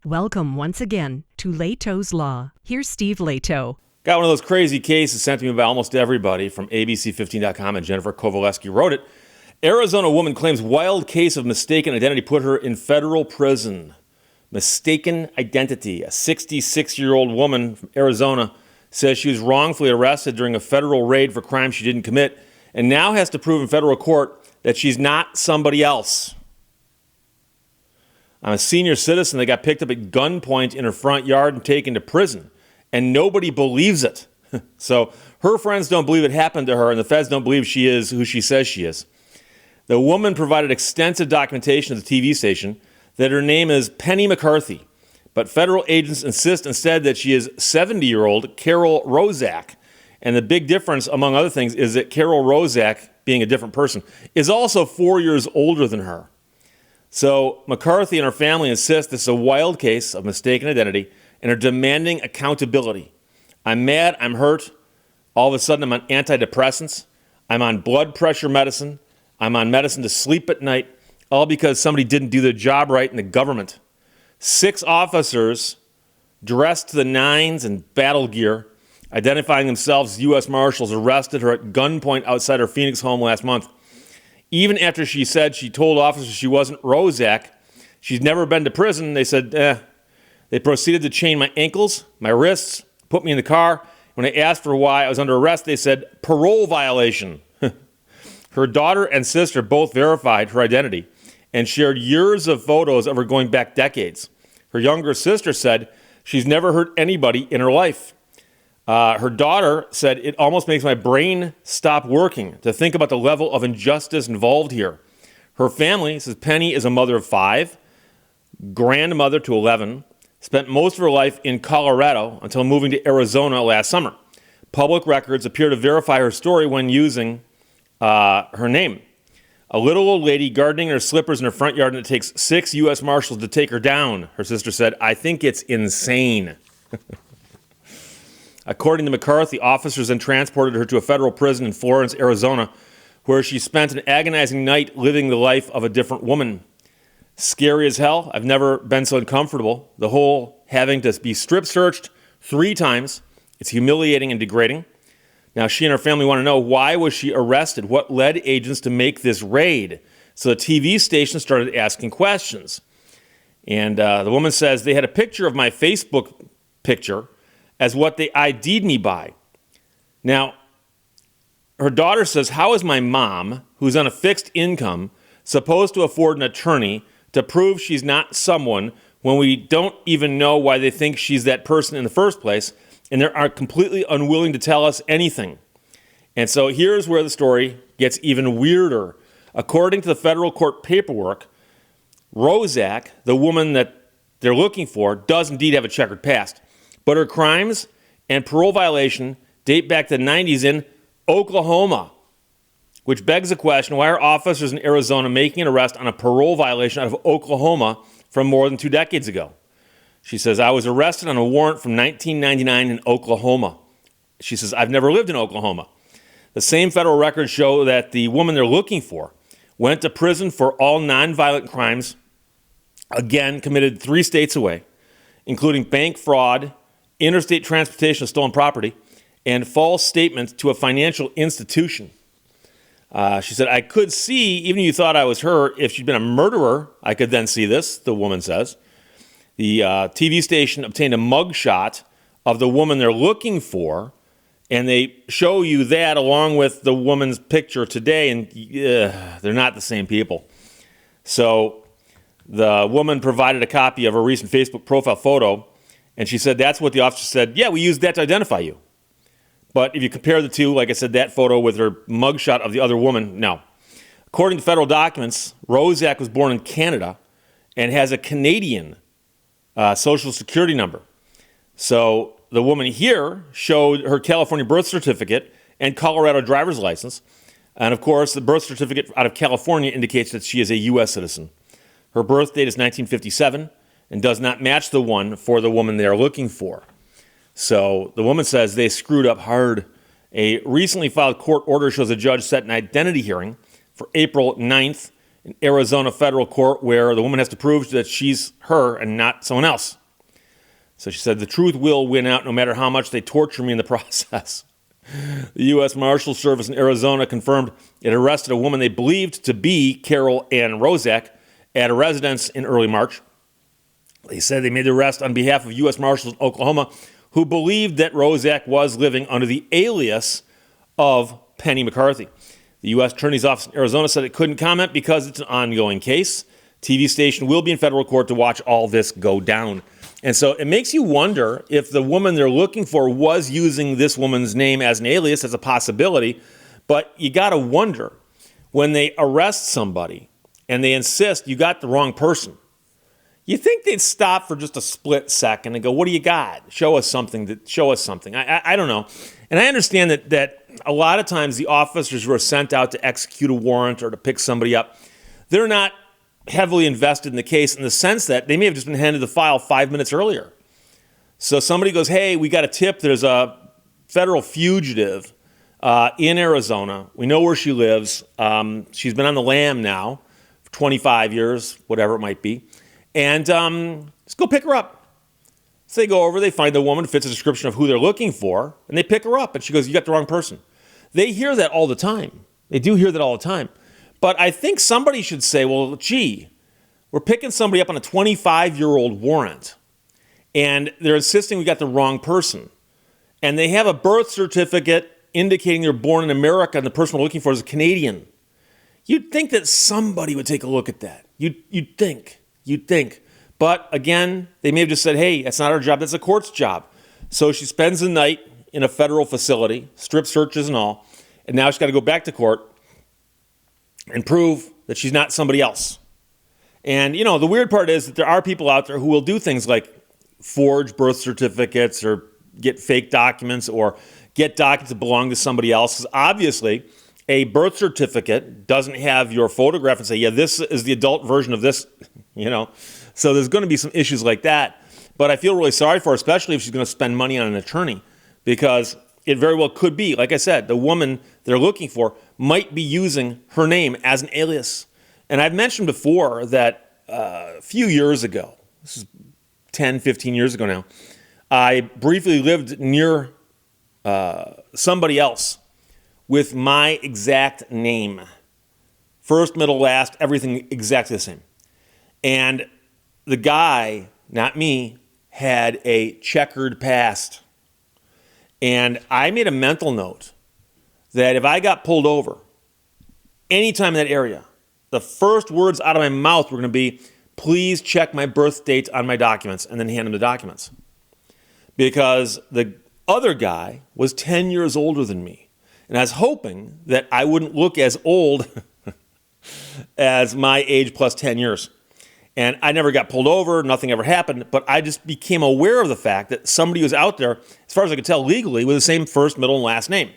Welcome once again to Lehto's Law. Here's Steve Lehto. Got one of those crazy cases sent to me by almost everybody from ABC15.com, and Jennifer Kovaleski wrote it. Arizona woman claims wild case of mistaken identity put her in federal prison. Mistaken identity. A 66-year-old woman from Arizona says she was wrongfully arrested during a federal raid for crimes she didn't commit and now has to prove in federal court that she's not somebody else. I'm a senior citizen that got picked up at gunpoint in her front yard and taken to prison, and nobody believes it. So her friends don't believe it happened to her, and the feds don't believe she is who she says she is. The woman provided extensive documentation to the TV station that her name is Penny McCarthy, but federal agents insist instead that she is 70-year-old Carol Rozak. And the big difference, among other things, is that Carol Rozak, being a different person, is also 4 years older than her. So McCarthy and her family insist this is a wild case of mistaken identity and are demanding accountability. I'm mad, I'm hurt. All of a sudden I'm on antidepressants. I'm on blood pressure medicine. I'm on medicine to sleep at night, all because somebody didn't do their job right in the government. 6 officers dressed to the nines in battle gear, identifying themselves as U.S. Marshals, arrested her at gunpoint outside her Phoenix home last month. Even after she said she told officers she wasn't Rozak, she's never been to prison, they said, They proceeded to chain my ankles, my wrists, put me in the car. When I asked for why I was under arrest, they said, parole violation. Her daughter and sister both verified her identity and shared years of photos of her going back decades. Her younger sister said she's never hurt anybody in her life. Her daughter said, it almost makes my brain stop working to think about the level of injustice involved here. Her family says Penny is a mother of 5, grandmother to 11, spent most of her life in Colorado until moving to Arizona last summer. Public records appear to verify her story when using her name. A little old lady gardening her slippers in her front yard, and it takes 6 U.S. Marshals to take her down, her sister said. I think it's insane. According to McCarthy, officers then transported her to a federal prison in Florence, Arizona, where she spent an agonizing night living the life of a different woman. Scary as hell. I've never been so uncomfortable. The whole having to be strip searched 3 times. It's humiliating and degrading. Now, she and her family want to know, why was she arrested? What led agents to make this raid? So the TV station started asking questions. And the woman says, they had a picture of my Facebook picture as what they ID'd me by. Now, her daughter says, how is my mom, who's on a fixed income, supposed to afford an attorney to prove she's not someone when we don't even know why they think she's that person in the first place, and they are completely unwilling to tell us anything? And so here's where the story gets even weirder. According to the federal court paperwork, Rozak, the woman that they're looking for, does indeed have a checkered past. But her crimes and parole violation date back to the 90s in Oklahoma, which begs the question, why are officers in Arizona making an arrest on a parole violation out of Oklahoma from more than 2 decades ago? She says, I was arrested on a warrant from 1999 in Oklahoma. She says, I've never lived in Oklahoma. The same federal records show that the woman they're looking for went to prison for all nonviolent crimes, again, committed 3 states away, including bank fraud, interstate transportation of stolen property, and false statements to a financial institution. She said, I could see, even if you thought I was her, if she'd been a murderer, I could then see this, the woman says. The TV station obtained a mugshot of the woman they're looking for, and they show you that along with the woman's picture today, and they're not the same people. So the woman provided a copy of her recent Facebook profile photo, and she said that's what the officer said. Yeah, we used that to identify you. But if you compare the two, like I said, that photo with her mugshot of the other woman, no. According to federal documents, Rozak was born in Canada and has a Canadian Social Security number. So the woman here showed her California birth certificate and Colorado driver's license. And of course, the birth certificate out of California indicates that she is a U.S. citizen. Her birth date is 1957 and does not match the one for the woman they are looking for. So the woman says they screwed up hard. A recently filed court order shows a judge set an identity hearing for April 9th in Arizona federal court where the woman has to prove that she's her and not someone else. So she said, the truth will win out no matter how much they torture me in the process. The U.S. Marshal Service in Arizona confirmed it arrested a woman they believed to be Carol Ann Rozak at a residence in early March. They said they made the arrest on behalf of U.S. Marshals in Oklahoma who believed that Rozak was living under the alias of Penny McCarthy. The U.S. Attorney's Office in Arizona said it couldn't comment because it's an ongoing case. TV station will be in federal court to watch all this go down. And so it makes you wonder if the woman they're looking for was using this woman's name as an alias, as a possibility. But you got to wonder, when they arrest somebody and they insist you got the wrong person, you think they'd stop for just a split second and go, what do you got? Show us something. I don't know. And I understand that a lot of times the officers who are sent out to execute a warrant or to pick somebody up, they're not heavily invested in the case in the sense that they may have just been handed the file 5 minutes earlier. So somebody goes, hey, we got a tip. There's a federal fugitive in Arizona. We know where she lives. She's been on the lam now for 25 years, whatever it might be. And let's go pick her up. So they go over, they find the woman who fits the description of who they're looking for, and they pick her up. And she goes, you got the wrong person. They hear that all the time. They do hear that all the time. But I think somebody should say, well, gee, we're picking somebody up on a 25-year-old warrant, and they're insisting we got the wrong person. And they have a birth certificate indicating they're born in America, and the person we're looking for is a Canadian. You'd think that somebody would take a look at that. You'd think. But again, they may have just said, hey, that's not our job, that's the court's job. So she spends the night in a federal facility, strip searches and all, and now she's got to go back to court and prove that she's not somebody else. And, you know, the weird part is that there are people out there who will do things like forge birth certificates or get fake documents or get documents that belong to somebody else. Because obviously, a birth certificate doesn't have your photograph and say, yeah, this is the adult version of this, you know. So there's going to be some issues like that. But I feel really sorry for her, especially if she's going to spend money on an attorney, because it very well could be, like I said, the woman they're looking for might be using her name as an alias. And I've mentioned before that a few years ago, this is 10, 15 years ago now, I briefly lived near somebody else with my exact name. First, middle, last, everything exactly the same. And the guy, not me, had a checkered past. And I made a mental note that if I got pulled over anytime in that area, the first words out of my mouth were going to be, please check my birth date on my documents, and then hand him the documents. Because the other guy was 10 years older than me. And I was hoping that I wouldn't look as old as my age plus 10 years. And I never got pulled over, nothing ever happened, but I just became aware of the fact that somebody was out there, as far as I could tell legally, with the same first, middle, and last name.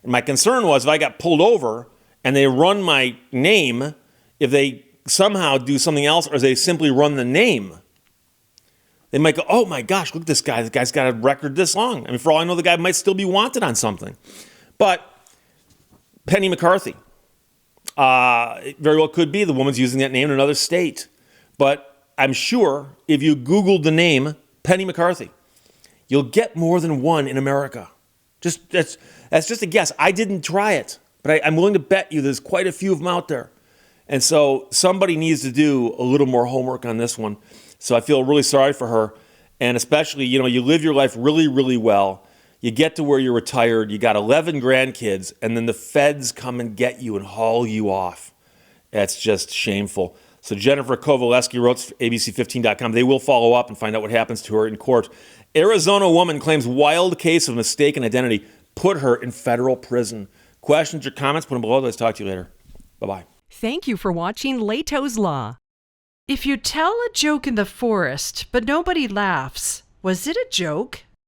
And my concern was if I got pulled over and they run my name, if they somehow do something else or they simply run the name, they might go, oh my gosh, look at this guy. The guy's got a record this long. I mean, for all I know, the guy might still be wanted on something. But Penny McCarthy, it very well could be the woman's using that name in another state. But I'm sure if you Googled the name Penny McCarthy, you'll get more than one in America. That's just a guess. I didn't try it, but I'm willing to bet you there's quite a few of them out there. And so somebody needs to do a little more homework on this one. So I feel really sorry for her. And especially, you know, you live your life really, really well. You get to where you're retired. You got 11 grandkids, and then the feds come and get you and haul you off. That's just shameful. So Jennifer Kovaleski wrote to ABC15.com. They will follow up and find out what happens to her in court. Arizona woman claims wild case of mistaken identity put her in federal prison. Questions or comments? Put them below. Let's talk to you later. Bye-bye. Thank you for watching Lehto's Law. If you tell a joke in the forest, but nobody laughs, was it a joke?